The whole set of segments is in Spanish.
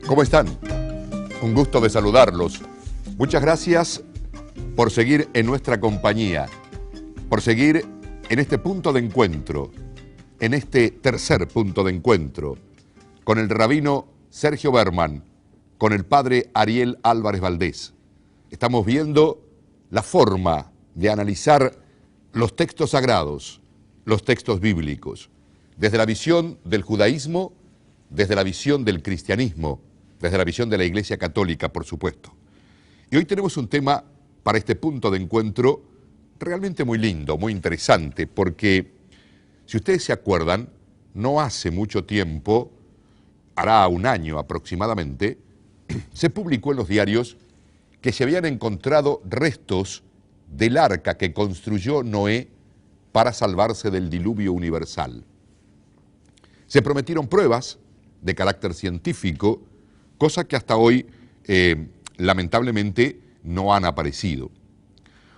¿Cómo están? Un gusto de saludarlos. Muchas gracias por seguir en nuestra compañía, por seguir en este punto de encuentro, en este tercer punto de encuentro, con el rabino Sergio Berman, con el padre Ariel Álvarez Valdés. Estamos viendo la forma de analizar los textos sagrados, los textos bíblicos, desde la visión del judaísmo, desde la visión del cristianismo, desde la visión de la Iglesia Católica, por supuesto. Y hoy tenemos un tema para este punto de encuentro realmente muy lindo, muy interesante, porque si ustedes se acuerdan, no hace mucho tiempo, hará un año aproximadamente, se publicó en los diarios que se habían encontrado restos del arca que construyó Noé para salvarse del diluvio universal. Se prometieron pruebas de carácter científico, cosa que hasta hoy lamentablemente no han aparecido.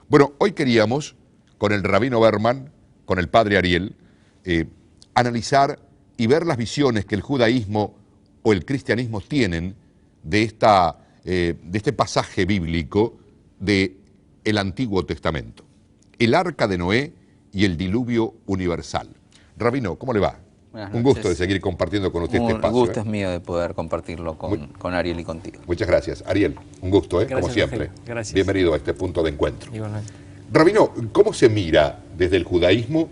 Bueno, hoy queríamos, con el rabino Berman, con el padre Ariel, analizar y ver las visiones que el judaísmo o el cristianismo tienen de este pasaje bíblico del Antiguo Testamento. El arca de Noé y el diluvio universal. Rabino, ¿cómo le va? Un gusto de seguir compartiendo con usted este espacio. Un gusto es mío de poder compartirlo con Ariel y contigo. Muchas gracias. Ariel, un gusto, gracias, como siempre. Gracias. Bienvenido a este punto de encuentro. Igualmente. Rabino, ¿cómo se mira desde el judaísmo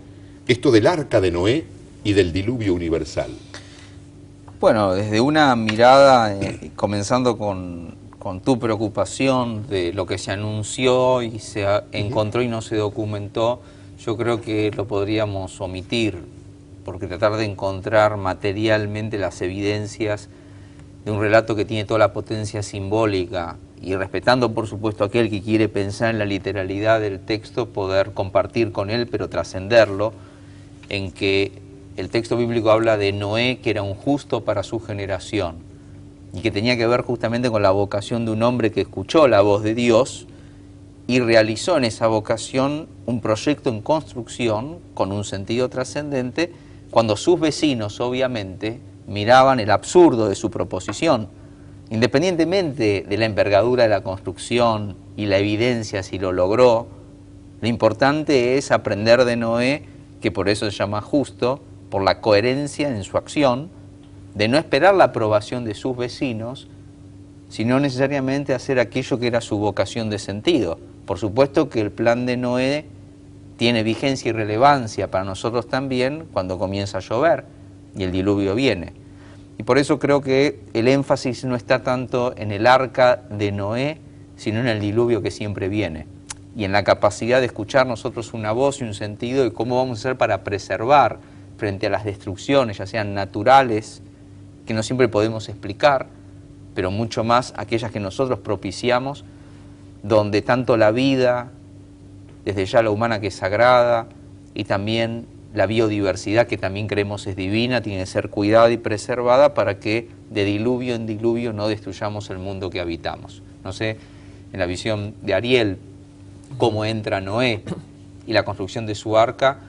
esto del arca de Noé y del diluvio universal? Bueno, desde una mirada, comenzando con tu preocupación de lo que se anunció y se encontró y no se documentó, yo creo que lo podríamos omitir, porque tratar de encontrar materialmente las evidencias de un relato que tiene toda la potencia simbólica y respetando por supuesto a aquel que quiere pensar en la literalidad del texto, poder compartir con él, pero trascenderlo, en que el texto bíblico habla de Noé, que era un justo para su generación, y que tenía que ver justamente con la vocación de un hombre que escuchó la voz de Dios y realizó en esa vocación un proyecto en construcción con un sentido trascendente, cuando sus vecinos, obviamente, miraban el absurdo de su proposición. Independientemente de la envergadura de la construcción y la evidencia si lo logró, lo importante es aprender de Noé, que por eso se llama justo, por la coherencia en su acción, de no esperar la aprobación de sus vecinos, sino necesariamente hacer aquello que era su vocación de sentido. Por supuesto que el plan de Noé tiene vigencia y relevancia para nosotros también cuando comienza a llover y el diluvio viene. Y por eso creo que el énfasis no está tanto en el arca de Noé, sino en el diluvio que siempre viene. Y en la capacidad de escuchar nosotros una voz y un sentido y cómo vamos a hacer para preservar frente a las destrucciones, ya sean naturales, que no siempre podemos explicar, pero mucho más aquellas que nosotros propiciamos, donde tanto la vida, desde ya la humana que es sagrada, y también la biodiversidad que también creemos es divina, tiene que ser cuidada y preservada para que de diluvio en diluvio no destruyamos el mundo que habitamos. No sé, en la visión de Ariel, cómo entra Noé y la construcción de su arca,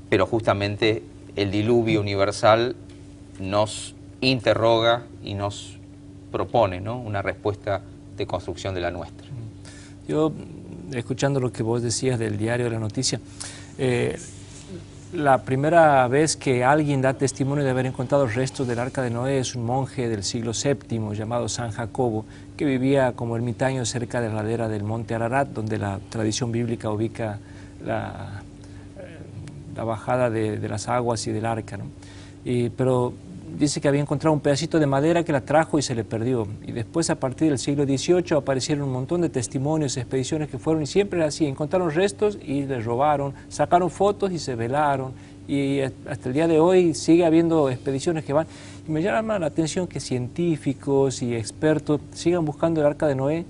pero justamente el diluvio universal nos interroga y nos propone, ¿no?, una respuesta de construcción de la nuestra. Yo, escuchando lo que vos decías del diario de la noticia, la primera vez que alguien da testimonio de haber encontrado restos del arca de Noé es un monje del siglo VII llamado San Jacobo, que vivía como ermitaño cerca de la ladera del monte Ararat, donde la tradición bíblica ubica la bajada de las aguas y del arca, ¿no? Pero dice que había encontrado un pedacito de madera que la trajo y se le perdió. Y después, a partir del siglo XVIII, aparecieron un montón de testimonios, expediciones que fueron, y siempre era así: encontraron restos y les robaron, sacaron fotos y se velaron. Y hasta el día de hoy sigue habiendo expediciones que van. Y me llama la atención que científicos y expertos sigan buscando el arca de Noé,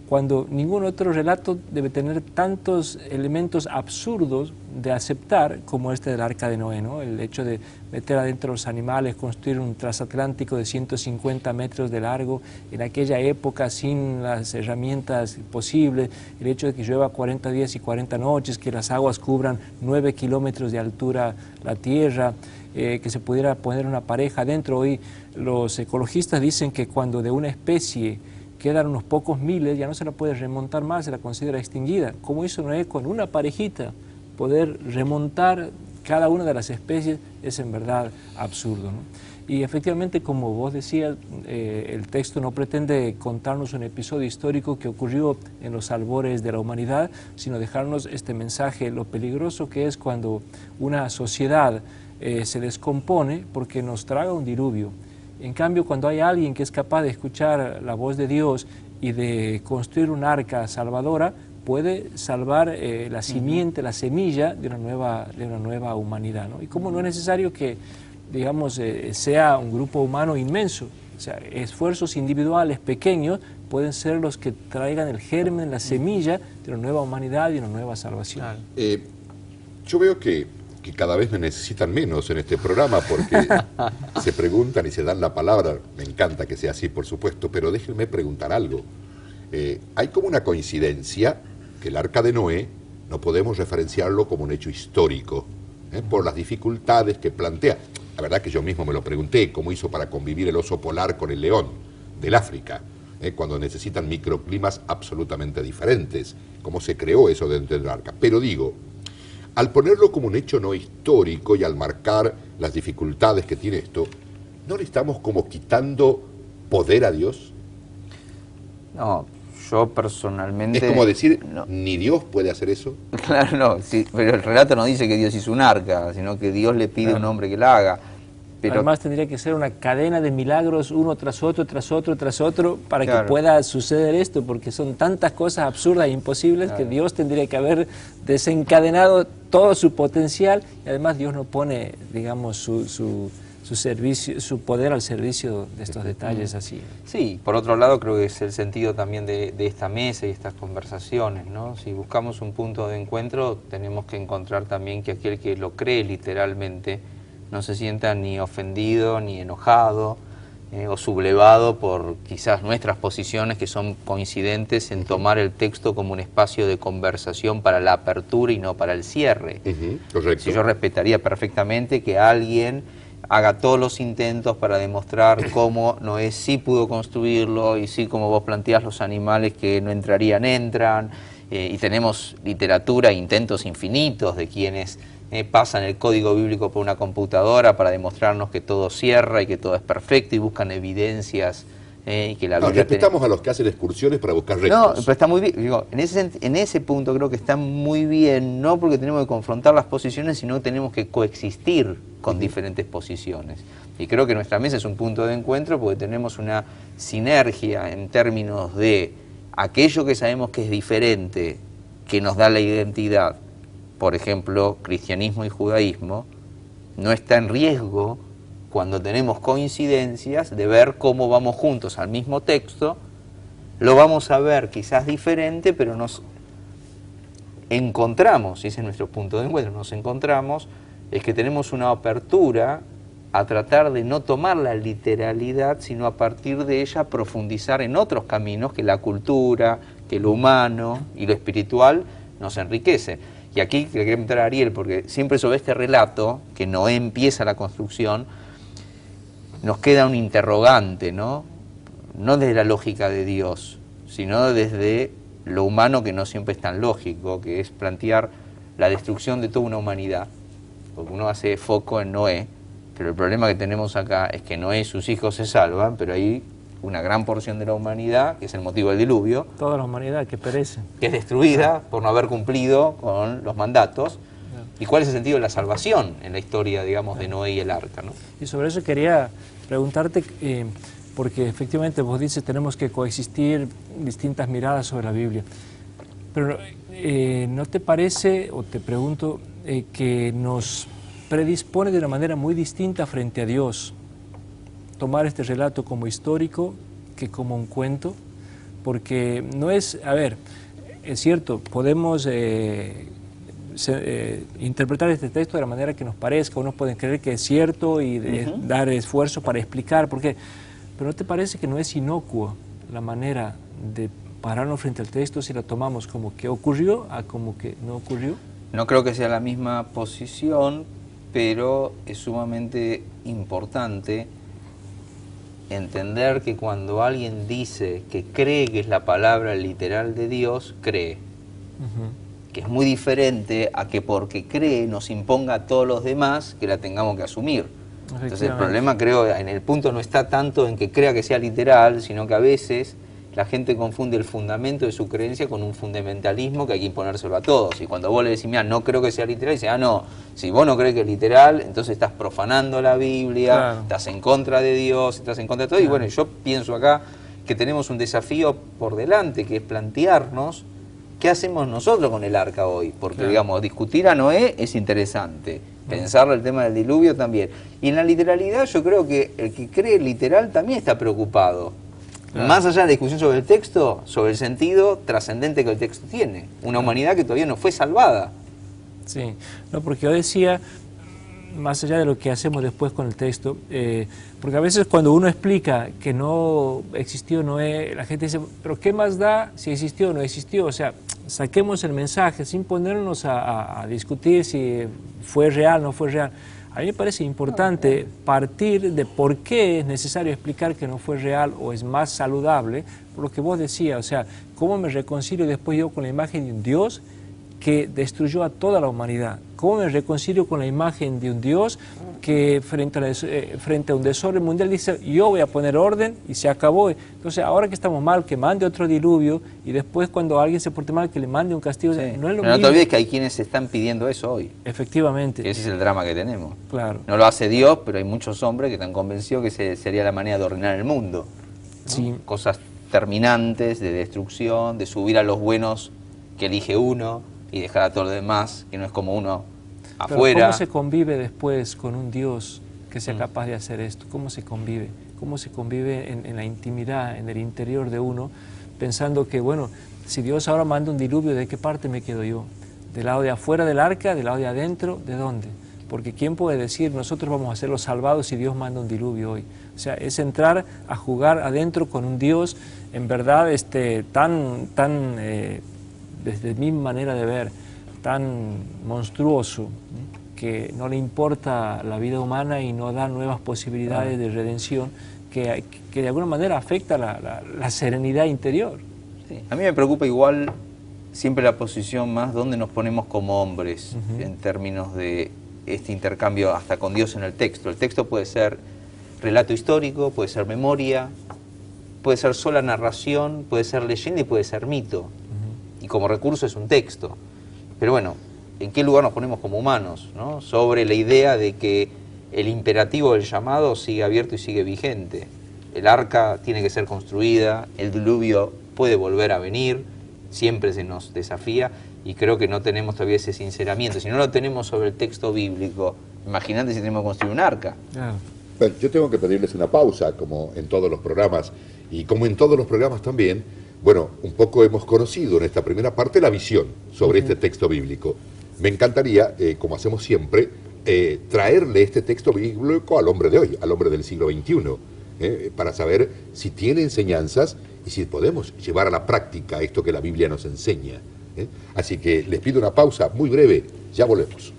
cuando ningún otro relato debe tener tantos elementos absurdos de aceptar como este del Arca de Noé, ¿no? El hecho de meter adentro los animales, construir un transatlántico de 150 metros de largo en aquella época sin las herramientas posibles, el hecho de que llueva 40 días y 40 noches, que las aguas cubran 9 kilómetros de altura la tierra, que se pudiera poner una pareja adentro. Hoy los ecologistas dicen que cuando de una especie quedan unos pocos miles, ya no se la puede remontar más, se la considera extinguida. Como hizo Noé con una parejita, poder remontar cada una de las especies es en verdad absurdo, ¿no? Y efectivamente, como vos decías, el texto no pretende contarnos un episodio histórico que ocurrió en los albores de la humanidad, sino dejarnos este mensaje, lo peligroso que es cuando una sociedad se descompone porque nos traga un diluvio. En cambio, cuando hay alguien que es capaz de escuchar la voz de Dios y de construir un arca salvadora, puede salvar la simiente, la semilla de una nueva humanidad, ¿no? Y como no es necesario que, digamos, sea un grupo humano inmenso, o sea, esfuerzos individuales pequeños pueden ser los que traigan el germen, la semilla de una nueva humanidad y una nueva salvación. Yo veo que cada vez me necesitan menos en este programa porque se preguntan y se dan la palabra. Me encanta que sea así, por supuesto, pero déjenme preguntar algo. Hay como una coincidencia que el Arca de Noé no podemos referenciarlo como un hecho histórico, por las dificultades que plantea. La verdad que yo mismo me lo pregunté, cómo hizo para convivir el oso polar con el león del África, cuando necesitan microclimas absolutamente diferentes. ¿Cómo se creó eso dentro del Arca? Pero digo, al ponerlo como un hecho no histórico y al marcar las dificultades que tiene esto, ¿no le estamos como quitando poder a Dios? No, yo personalmente... Es como decir, no. ¿Ni Dios puede hacer eso? Claro, no, sí, pero el relato no dice que Dios hizo un arca, sino que Dios le pide a un hombre que la haga. Pero además tendría que ser una cadena de milagros uno tras otro, tras otro, tras otro, para claro, que pueda suceder esto, porque son tantas cosas absurdas e imposibles, claro, que Dios tendría que haber desencadenado todo su potencial, y además Dios no pone, digamos, su servicio, su poder al servicio de estos detalles así. Sí, por otro lado creo que es el sentido también de esta mesa y estas conversaciones, ¿no? Si buscamos un punto de encuentro, tenemos que encontrar también que aquel que lo cree literalmente no se sienta ni ofendido, ni enojado o sublevado por quizás nuestras posiciones que son coincidentes en tomar el texto como un espacio de conversación para la apertura y no para el cierre. Correcto. Si yo respetaría perfectamente que alguien haga todos los intentos para demostrar cómo Noé sí pudo construirlo y sí, como vos planteás, los animales que no entrarían, entran, y tenemos literatura, intentos infinitos de quienes pasan el código bíblico por una computadora para demostrarnos que todo cierra y que todo es perfecto y buscan evidencias y que la Biblia... Respetamos a los que hacen excursiones para buscar restos. No, pero está muy bien, digo, en ese punto creo que está muy bien, no porque tenemos que confrontar las posiciones, sino que tenemos que coexistir con diferentes posiciones. Y creo que nuestra mesa es un punto de encuentro porque tenemos una sinergia en términos de aquello que sabemos que es diferente, que nos da la identidad, por ejemplo, cristianismo y judaísmo, no está en riesgo cuando tenemos coincidencias de ver cómo vamos juntos al mismo texto, lo vamos a ver quizás diferente, pero nos encontramos, y ese es nuestro punto de encuentro, nos encontramos, es que tenemos una apertura a tratar de no tomar la literalidad, sino a partir de ella profundizar en otros caminos que la cultura, que lo humano y lo espiritual nos enriquece. Y aquí le quería preguntar a Ariel, porque siempre sobre este relato, que Noé empieza la construcción, nos queda un interrogante, ¿no? No desde la lógica de Dios, sino desde lo humano, que no siempre es tan lógico, que es plantear la destrucción de toda una humanidad. Porque uno hace foco en Noé, pero el problema que tenemos acá es que Noé y sus hijos se salvan, pero hay una gran porción de la humanidad, que es el motivo del diluvio. Toda la humanidad que perece. Que es destruida por no haber cumplido con los mandatos. ¿Y cuál es el sentido de la salvación en la historia, digamos, de Noé y el arca, ¿no? Y sobre eso quería preguntarte, porque efectivamente vos dices tenemos que coexistir distintas miradas sobre la Biblia. Pero ¿no te parece, o te pregunto, que nos predispone de una manera muy distinta frente a Dios tomar este relato como histórico que como un cuento? porque no es, a ver, es cierto, podemos interpretar este texto de la manera que nos parezca, unos pueden creer que es cierto y dar esfuerzo para explicar por qué, pero ¿no te parece que no es inocuo la manera de pararnos frente al texto si lo tomamos como que ocurrió a como que no ocurrió? No creo que sea la misma posición, pero es sumamente importante entender que cuando alguien dice que cree que es la palabra literal de Dios, cree. Que es muy diferente a que porque cree nos imponga a todos los demás que la tengamos que asumir. Entonces el problema, creo, en el punto no está tanto en que crea que sea literal, sino que a veces la gente confunde el fundamento de su creencia con un fundamentalismo que hay que imponérselo a todos. Y cuando vos le decís, mira, no creo que sea literal, dice, ah, no, si vos no crees que es literal, entonces estás profanando la Biblia, estás en contra de Dios, estás en contra de todo. Y bueno, yo pienso acá que tenemos un desafío por delante, que es plantearnos qué hacemos nosotros con el arca hoy. Porque, digamos, discutir a Noé es interesante, pensar el tema del diluvio también. Y en la literalidad yo creo que el que cree literal también está preocupado. Más allá de la discusión sobre el texto, sobre el sentido trascendente que el texto tiene. Una humanidad que todavía no fue salvada. Sí, no, porque yo decía, más allá de lo que hacemos después con el texto, porque a veces cuando uno explica que no existió Noé, la gente dice, pero ¿qué más da si existió o no existió? O sea, saquemos el mensaje sin ponernos a discutir si fue real o no fue real. A mí me parece importante partir de por qué es necesario explicar que no fue real o es más saludable, por lo que vos decías, o sea, cómo me reconcilio después yo con la imagen de un Dios que destruyó a toda la humanidad. ¿Cómo me reconcilio con la imagen de un Dios que frente a un desorden mundial dice, yo voy a poner orden y se acabó? Entonces, ahora que estamos mal, que mande otro diluvio y después cuando alguien se porte mal, que le mande un castigo. No es lo mismo. No te olvides que hay quienes están pidiendo eso hoy. Efectivamente. Y ese es el drama que tenemos. Claro. No lo hace Dios, pero hay muchos hombres que están convencidos que sería la manera de ordenar el mundo, ¿no? Sí. Cosas terminantes de destrucción, de subir a los buenos que elige uno y dejar a todos los demás, que no es como uno afuera. Pero ¿cómo se convive después con un Dios que sea capaz de hacer esto? ¿Cómo se convive? ¿Cómo se convive en la intimidad, en el interior de uno, pensando que, bueno, si Dios ahora manda un diluvio, ¿de qué parte me quedo yo? ¿Del lado de afuera del arca? ¿Del lado de adentro? ¿De dónde? Porque ¿quién puede decir, nosotros vamos a ser los salvados si Dios manda un diluvio hoy? O sea, es entrar a jugar adentro con un Dios, en verdad, desde mi manera de ver, tan monstruoso, que no le importa la vida humana y no da nuevas posibilidades de redención, que de alguna manera afecta la serenidad interior. Sí. A mí me preocupa igual siempre la posición más donde nos ponemos como hombres en términos de este intercambio hasta con Dios en el texto. El texto puede ser relato histórico, puede ser memoria, puede ser sola narración, puede ser leyenda y puede ser mito. Y como recurso es un texto. Pero bueno, ¿en qué lugar nos ponemos como humanos, ¿no? Sobre la idea de que el imperativo del llamado sigue abierto y sigue vigente. El arca tiene que ser construida, el diluvio puede volver a venir, siempre se nos desafía y creo que no tenemos todavía ese sinceramiento. Si no lo tenemos sobre el texto bíblico, imagínate si tenemos que construir un arca. Bueno, yo tengo que pedirles una pausa, como en todos los programas, y como en todos los programas también. Bueno, un poco hemos conocido en esta primera parte la visión sobre este texto bíblico. Me encantaría, como hacemos siempre, traerle este texto bíblico al hombre de hoy, al hombre del siglo XXI, para saber si tiene enseñanzas y si podemos llevar a la práctica esto que la Biblia nos enseña. Así que les pido una pausa muy breve, ya volvemos.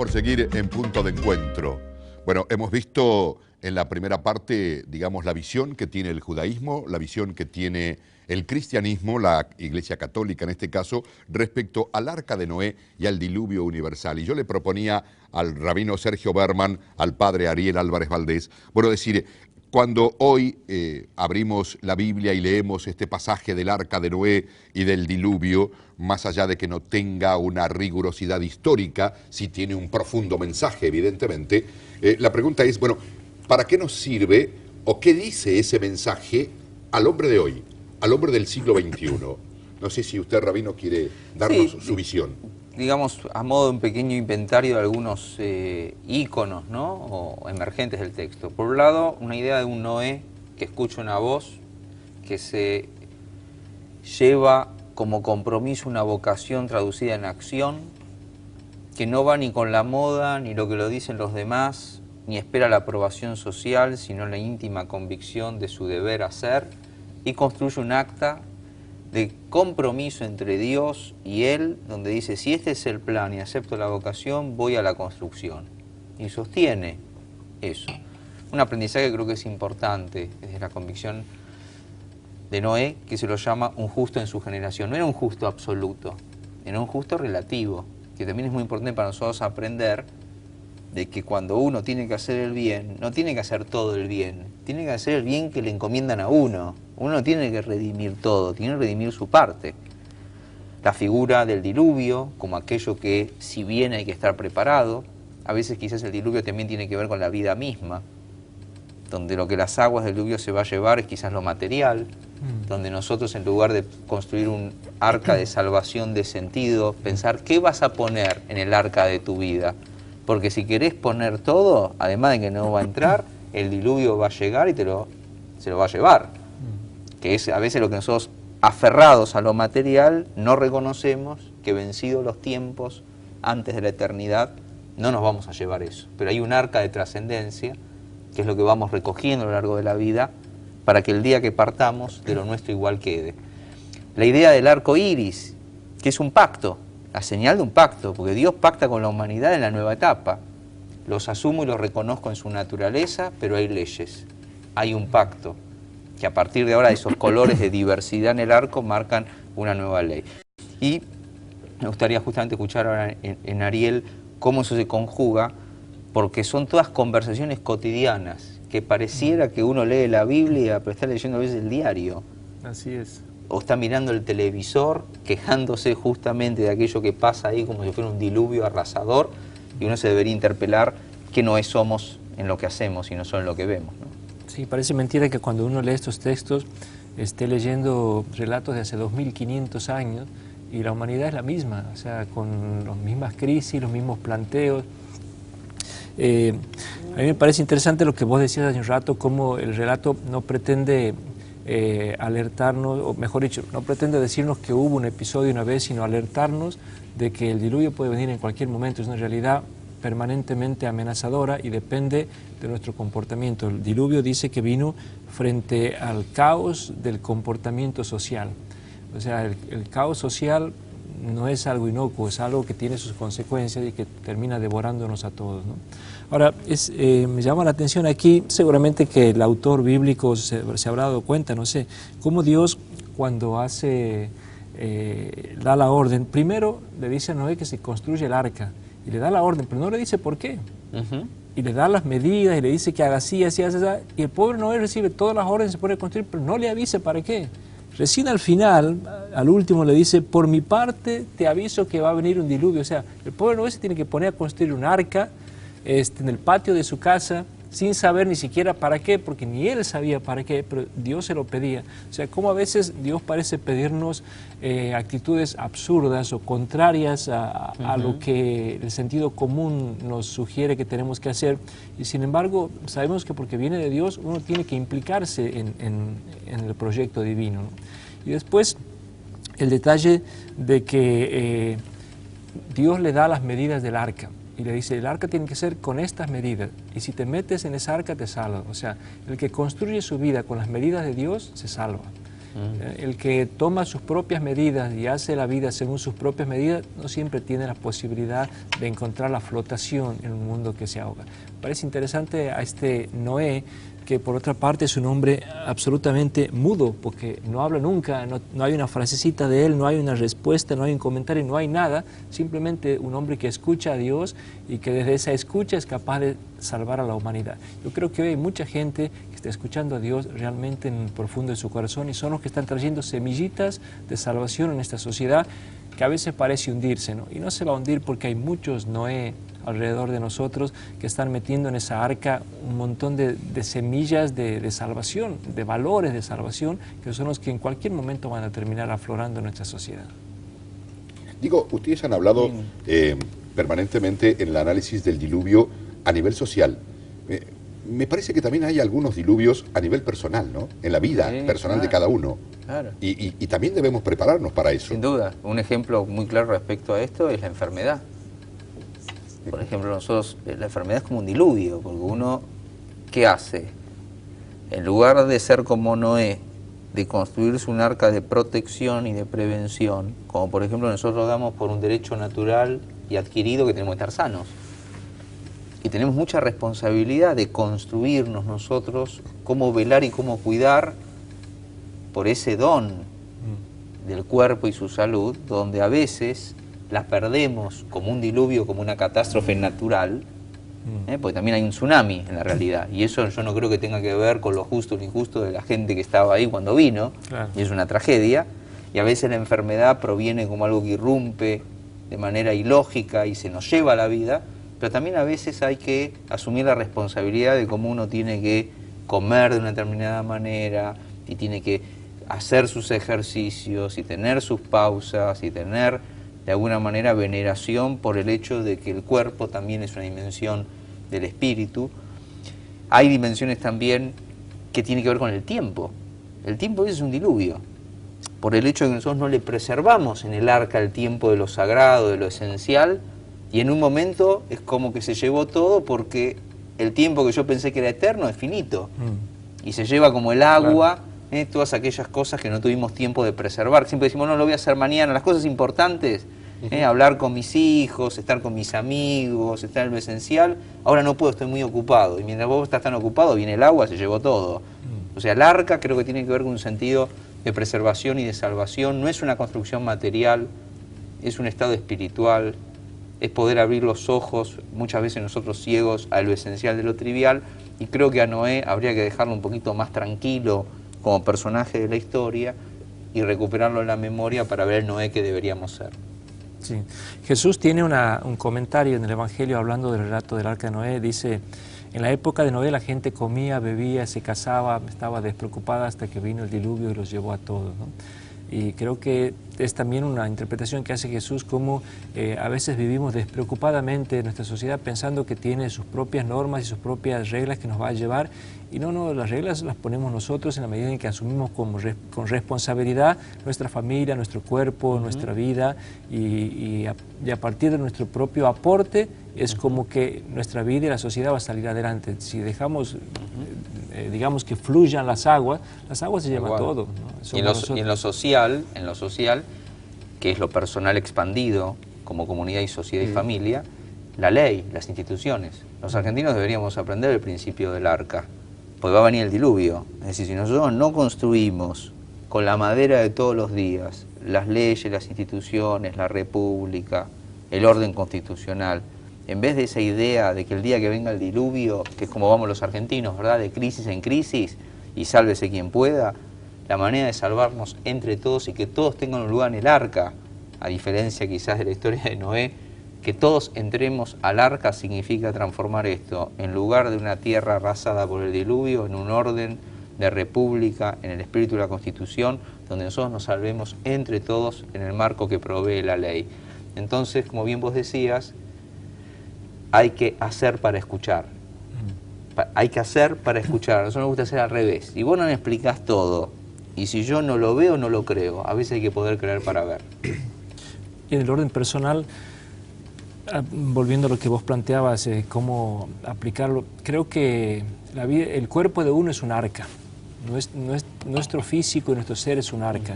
por seguir en Punto de Encuentro. Bueno, hemos visto en la primera parte, digamos, la visión que tiene el judaísmo, la visión que tiene el cristianismo, la Iglesia Católica en este caso, respecto al Arca de Noé y al diluvio universal. Y yo le proponía al rabino Sergio Berman, al padre Ariel Álvarez Valdés, bueno, decir, cuando hoy abrimos la Biblia y leemos este pasaje del Arca de Noé y del diluvio, más allá de que no tenga una rigurosidad histórica, sí tiene un profundo mensaje, evidentemente, la pregunta es, bueno, ¿para qué nos sirve o qué dice ese mensaje al hombre de hoy, al hombre del siglo XXI? No sé si usted, rabino, quiere darnos su visión. Digamos, a modo de un pequeño inventario de algunos íconos, ¿no? O emergentes del texto. Por un lado, una idea de un Noé que escucha una voz, que se lleva como compromiso una vocación traducida en acción, que no va ni con la moda, ni lo que lo dicen los demás, ni espera la aprobación social, sino la íntima convicción de su deber hacer, y construye un acta de compromiso entre Dios y él, donde dice, si este es el plan y acepto la vocación, voy a la construcción. Y sostiene eso. Un aprendizaje que creo que es importante desde la convicción de Noé, que se lo llama un justo en su generación. No era un justo absoluto, era un justo relativo, que también es muy importante para nosotros aprender de que cuando uno tiene que hacer el bien, no tiene que hacer todo el bien, tiene que hacer el bien que le encomiendan a uno. Uno no tiene que redimir todo, tiene que redimir su parte. La figura del diluvio, como aquello que si bien hay que estar preparado, a veces quizás el diluvio también tiene que ver con la vida misma, donde lo que las aguas del diluvio se va a llevar es quizás lo material, donde nosotros en lugar de construir un arca de salvación de sentido, pensar qué vas a poner en el arca de tu vida. Porque si querés poner todo, además de que no va a entrar, el diluvio va a llegar y se lo va a llevar. Que es a veces lo que nosotros, aferrados a lo material, no reconocemos que vencidos los tiempos, antes de la eternidad, no nos vamos a llevar eso. Pero hay un arca de trascendencia, que es lo que vamos recogiendo a lo largo de la vida, para que el día que partamos, de lo nuestro igual quede. La idea del arco iris, que es un pacto, la señal de un pacto, porque Dios pacta con la humanidad en la nueva etapa. Los asumo y los reconozco en su naturaleza, pero hay leyes, hay un pacto, que a partir de ahora esos colores de diversidad en el arco marcan una nueva ley. Y me gustaría justamente escuchar ahora en Ariel cómo eso se conjuga, porque son todas conversaciones cotidianas, que pareciera que uno lee la Biblia, pero está leyendo a veces el diario. Así es. O está mirando el televisor, quejándose justamente de aquello que pasa ahí como si fuera un diluvio arrasador, y uno se debería interpelar qué no somos en lo que hacemos, sino solo en lo que vemos, ¿no? Sí, parece mentira que cuando uno lee estos textos esté leyendo relatos de hace 2500 años y la humanidad es la misma, o sea, con las mismas crisis, los mismos planteos. A mí me parece interesante lo que vos decías hace un rato, cómo el relato no pretende alertarnos, o mejor dicho, no pretende decirnos que hubo un episodio una vez, sino alertarnos de que el diluvio puede venir en cualquier momento. Es una realidad permanentemente amenazadora y depende de nuestro comportamiento. El diluvio dice que vino frente al caos del comportamiento social. O sea, el caos social no es algo inocuo, es algo que tiene sus consecuencias y que termina devorándonos a todos, ¿no? Ahora, me llama la atención aquí, seguramente que el autor bíblico se habrá dado cuenta, no sé, cómo Dios cuando da la orden, primero le dice a Noé que se construye el arca, y le da la orden, pero no le dice por qué. Y le da las medidas, y le dice que haga así, así, así, así, y el pobre Noé recibe todas las órdenes, se pone a construir, pero no le avisa para qué. Recién al final, al último le dice, por mi parte te aviso que va a venir un diluvio. O sea, el pobre Noé se tiene que poner a construir un arca en el patio de su casa, sin saber ni siquiera para qué, porque ni él sabía para qué, pero Dios se lo pedía. O sea, como a veces Dios parece pedirnos actitudes absurdas o contrarias a lo que el sentido común nos sugiere que tenemos que hacer, y sin embargo sabemos que porque viene de Dios uno tiene que implicarse en el proyecto divino, ¿no? Y después el detalle de que Dios le da las medidas del arca. Y le dice, el arca tiene que ser con estas medidas, y si te metes en esa arca te salva. O sea, el que construye su vida con las medidas de Dios se salva. El que toma sus propias medidas y hace la vida según sus propias medidas no siempre tiene la posibilidad de encontrar la flotación en un mundo que se ahoga. Parece interesante a este Noé, que por otra parte es un hombre absolutamente mudo, porque no habla nunca, no hay una frasecita de él, no hay una respuesta, no hay un comentario, no hay nada, simplemente un hombre que escucha a Dios y que desde esa escucha es capaz de salvar a la humanidad. Yo creo que hoy hay mucha gente que está escuchando a Dios realmente en el profundo de su corazón y son los que están trayendo semillitas de salvación en esta sociedad que a veces parece hundirse, ¿no? Y no se va a hundir porque hay muchos Noé alrededor de nosotros que están metiendo en esa arca un montón de semillas de salvación, de valores de salvación, que son los que en cualquier momento van a terminar aflorando en nuestra sociedad. Digo, ustedes han hablado permanentemente en el análisis del diluvio a nivel social. Me parece que también hay algunos diluvios a nivel personal, ¿no? En la vida personal de cada uno. Claro. Y también debemos prepararnos para eso. Sin duda. Un ejemplo muy claro respecto a esto es la enfermedad. Por ejemplo, nosotros, la enfermedad es como un diluvio, porque uno, ¿qué hace? En lugar de ser como Noé, de construirse un arca de protección y de prevención, como por ejemplo nosotros damos por un derecho natural y adquirido que tenemos que estar sanos. Y tenemos mucha responsabilidad de construirnos nosotros, cómo velar y cómo cuidar por ese don del cuerpo y su salud, donde a veces la perdemos como un diluvio, como una catástrofe natural, porque también hay un tsunami en la realidad, y eso yo no creo que tenga que ver con lo justo o lo injusto de la gente que estaba ahí cuando vino, claro. Y es una tragedia, y a veces la enfermedad proviene como algo que irrumpe de manera ilógica y se nos lleva a la vida, pero también a veces hay que asumir la responsabilidad de cómo uno tiene que comer de una determinada manera, y tiene que hacer sus ejercicios, y tener sus pausas, y tener de alguna manera veneración por el hecho de que el cuerpo también es una dimensión del espíritu. Hay dimensiones también que tienen que ver con el tiempo. El tiempo es un diluvio, por el hecho de que nosotros no le preservamos en el arca el tiempo de lo sagrado, de lo esencial, y en un momento es como que se llevó todo porque el tiempo que yo pensé que era eterno es finito, y se lleva como el agua, claro. Todas aquellas cosas que no tuvimos tiempo de preservar. Siempre decimos, no, lo voy a hacer mañana. Las cosas importantes, hablar con mis hijos, estar con mis amigos, estar en lo esencial. Ahora no puedo, estoy muy ocupado. Y mientras vos estás tan ocupado, viene el agua, se llevó todo. O sea, el arca creo que tiene que ver con un sentido de preservación y de salvación. No es una construcción material, es un estado espiritual. Es poder abrir los ojos, muchas veces nosotros ciegos, a lo esencial de lo trivial. Y creo que a Noé habría que dejarlo un poquito más tranquilo como personaje de la historia y recuperarlo en la memoria para ver el Noé que deberíamos ser. Sí. Jesús tiene un comentario en el Evangelio hablando del relato del arca de Noé. Dice, en la época de Noé la gente comía, bebía, se casaba, estaba despreocupada hasta que vino el diluvio y los llevó a todos, ¿no? Y creo que es también una interpretación que hace Jesús, como a veces vivimos despreocupadamente en nuestra sociedad pensando que tiene sus propias normas y sus propias reglas que nos va a llevar. Y no, las reglas las ponemos nosotros en la medida en que asumimos con responsabilidad nuestra familia, nuestro cuerpo, nuestra vida, y a partir de nuestro propio aporte es como que nuestra vida y la sociedad va a salir adelante. Si dejamos, digamos, que fluyan las aguas se lleva todo, ¿no? Y en lo social, que es lo personal expandido como comunidad y sociedad y familia, la ley, las instituciones. Los argentinos deberíamos aprender el principio del arca, porque va a venir el diluvio. Es decir, si nosotros no construimos con la madera de todos los días las leyes, las instituciones, la república, el orden constitucional, en vez de esa idea de que el día que venga el diluvio, que es como vamos los argentinos, ¿verdad?, de crisis en crisis, y sálvese quien pueda, la manera de salvarnos entre todos y que todos tengan un lugar en el arca, a diferencia quizás de la historia de Noé, que todos entremos al arca significa transformar esto, en lugar de una tierra arrasada por el diluvio, en un orden de república, en el espíritu de la Constitución, donde nosotros nos salvemos entre todos en el marco que provee la ley. Entonces, como bien vos decías, hay que hacer para escuchar. Hay que hacer para escuchar. A nosotros nos gusta hacer al revés. Y vos no me explicás todo. Y si yo no lo veo, no lo creo. A veces hay que poder creer para ver. Y en el orden personal, volviendo a lo que vos planteabas, cómo aplicarlo, creo que el cuerpo de uno es un arca. Nuestro físico y nuestro ser es un arca.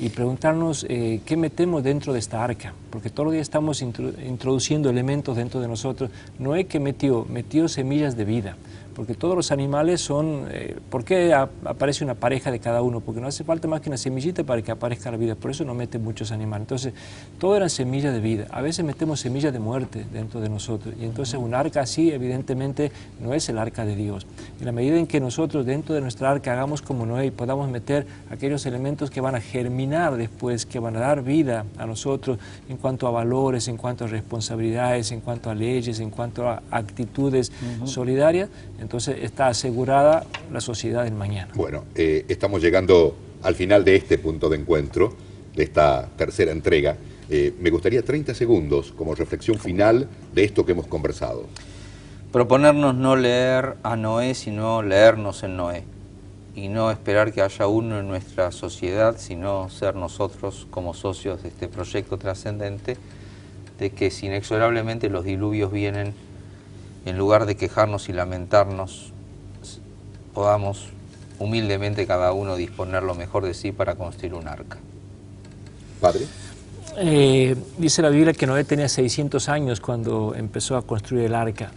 Y preguntarnos qué metemos dentro de esta arca, porque todos los días estamos introduciendo elementos dentro de nosotros. Noé que metió semillas de vida, porque todos los animales son... ¿Por qué aparece una pareja de cada uno? Porque no hace falta más que una semillita para que aparezca la vida, por eso no mete muchos animales. Entonces, todo eran semillas de vida. A veces metemos semillas de muerte dentro de nosotros, y entonces un arca así, evidentemente, no es el arca de Dios. En la medida en que nosotros dentro de nuestra arca hagamos como Noé y podamos meter aquellos elementos que van a germinar después, que van a dar vida a nosotros en cuanto a valores, en cuanto a responsabilidades, en cuanto a leyes, en cuanto a actitudes solidarias, entonces está asegurada la sociedad del mañana. Bueno, estamos llegando al final de este punto de encuentro, de esta tercera entrega. Me gustaría 30 segundos como reflexión final de esto que hemos conversado. Proponernos no leer a Noé, sino leernos en Noé. Y no esperar que haya uno en nuestra sociedad, sino ser nosotros como socios de este proyecto trascendente, de que si inexorablemente los diluvios vienen, en lugar de quejarnos y lamentarnos, podamos humildemente cada uno disponer lo mejor de sí para construir un arca. Padre. Dice la Biblia que Noé tenía 600 años cuando empezó a construir el arca.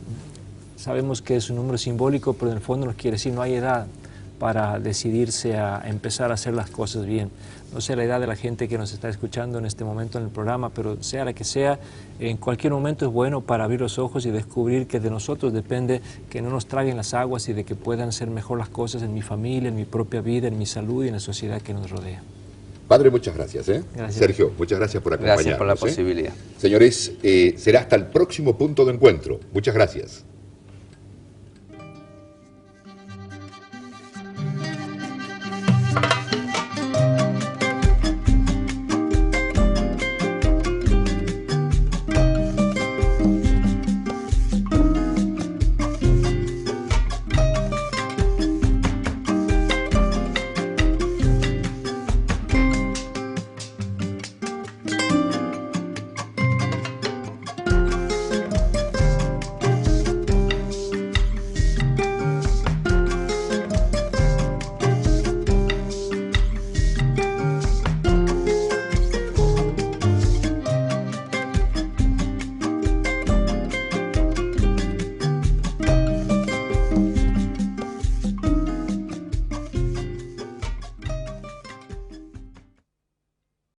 Sabemos que es un número simbólico, pero en el fondo nos quiere decir no hay edad para decidirse a empezar a hacer las cosas bien. No sé la edad de la gente que nos está escuchando en este momento en el programa, pero sea la que sea, en cualquier momento es bueno para abrir los ojos y descubrir que de nosotros depende que no nos traguen las aguas y de que puedan ser mejor las cosas en mi familia, en mi propia vida, en mi salud y en la sociedad que nos rodea. Padre, muchas gracias. Gracias. Sergio, muchas gracias por acompañarnos. Gracias por la posibilidad. Señores, será hasta el próximo punto de encuentro. Muchas gracias.